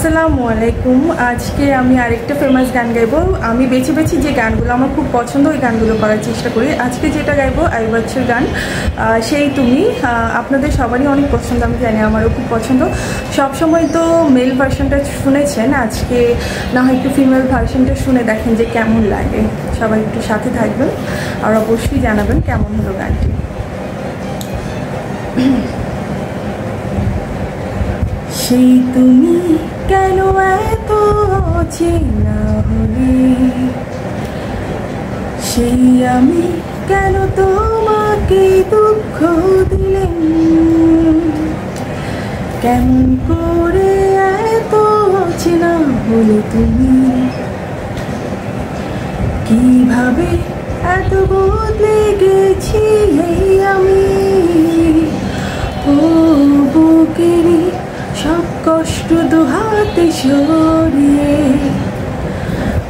আসসালামু আলাইকুম। আজকে আমি আরেকটা ফেমাস গান গাইবো। আমি বেছে বেছে যে গানগুলো আমার খুব পছন্দ ওই গানগুলো করার চেষ্টা করি। আজকে যেটা গাইবো আইয়ুব বাচ্চুর গান সেই তুমি। আপনাদের সবারই অনেক পছন্দ, আমি জানি, আমারও খুব পছন্দ। সবসময় তো মেল ভার্সনটা শুনেছেন, আজকে না হয় একটু ফিমেল ভার্সনটা শুনে দেখেন যে কেমন লাগে। সবাই একটু সাথে থাকবেন আর অবশ্যই জানাবেন কেমন হলো গানটি। সেই তুমি কেন এত অচেনা হলে, সেই আমি কেন তোমাকে দুঃখ দিলেন, কেমন করে এত অচেনা হলে তুমি, কিভাবে এত বদলে গেছি এই আমি। ও বুকেরই সব কষ্ট দুহাতে সরিয়ে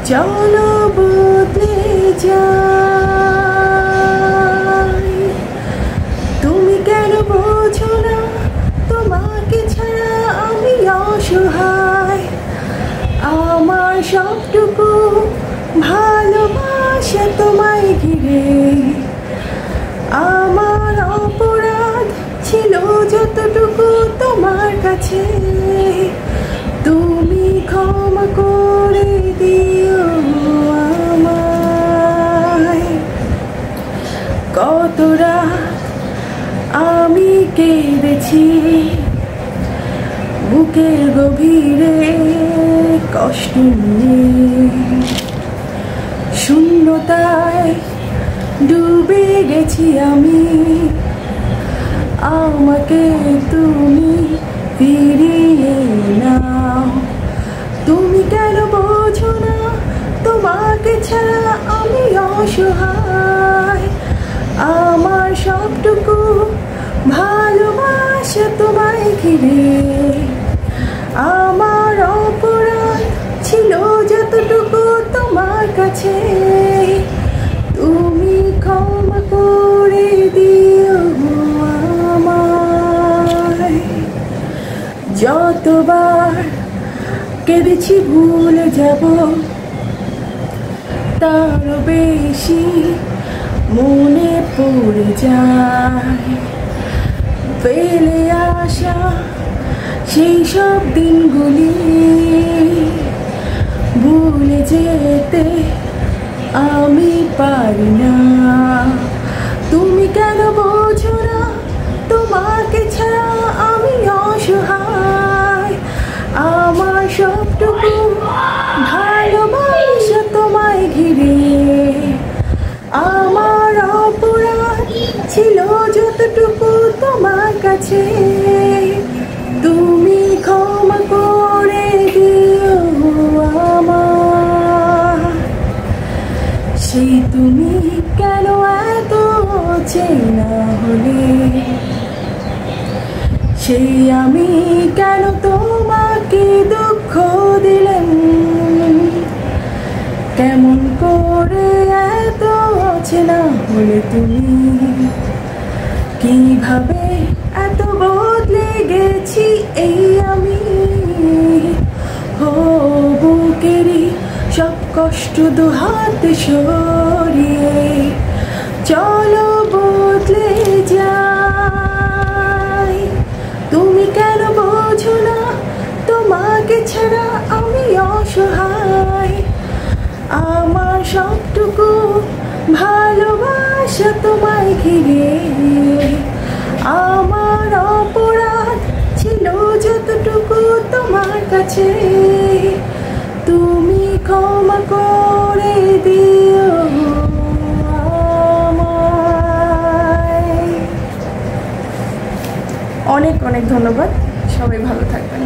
চলো বদলে যাই। তুমি কেন বোঝো না তোমাকে ছাড়া আমি অসহায়। আমার সবটুকু ভালোবাসা তোমায় ঘিরে, আমার অপরাধ ছিল যতটুকু তোমার কাছে, তুমি ক্ষমা করে দিও আমায়। কত রাত আমি কেঁদেছি বুকের গভীরে কষ্ট নিয়ে, শূন্যতায় ডুবে গেছি আমি। আমাকে তুমি ফিরিয়ে নাও। তুমি কেন বোঝো না তোমাকে ছাড়া আমি অসহায়। আমার সবটুকু ভালোবাসা তোমায় ঘিরে, আমার অপরাধ ছিল যতটুকু তোমার কাছে, তুমি ক্ষমা করে দিও আমায়। যতবার কেঁদেছি ভুলে যাব তারও বেশি মনে পড়ে যায়, ফেলে আসা সেই সব দিনগুলি ভুলে যেতে আমি পারি না। তুমি কেন বোঝো না তোমাকে ছাড়া আমি অসহায়। আমার সবটুকু ভালোবাসা তোমায় ঘিরে, আমার অপরাধ ছিল যতটুকু তোমার কাছে, তুমি ক্ষমা করে দিও আমায়। সেই তুমি কেন এত অচেনা হলে, সেই আমি কেন তোমাকে দুঃখ দিলেন, কেমন করে এত অচেনা হলে তুমি, কিভাবে এত বদলে গেছি এই আমি। ও বুকেরই সব কষ্ট দুহাতে সরিয়ে চলো বদলে যাই। তুমি কেন বোঝো না তোমাকে ছাড়া আমি অসহায়। আমার সবটুকু ভালোবাসা তোমায় ঘিরে, আমার অপরাধ ছিল যতটুকু তোমার কাছে, তুমি ক্ষমা করে দিও আমায়। অনেক অনেক ধন্যবাদ, সবাই ভালো থাকবেন।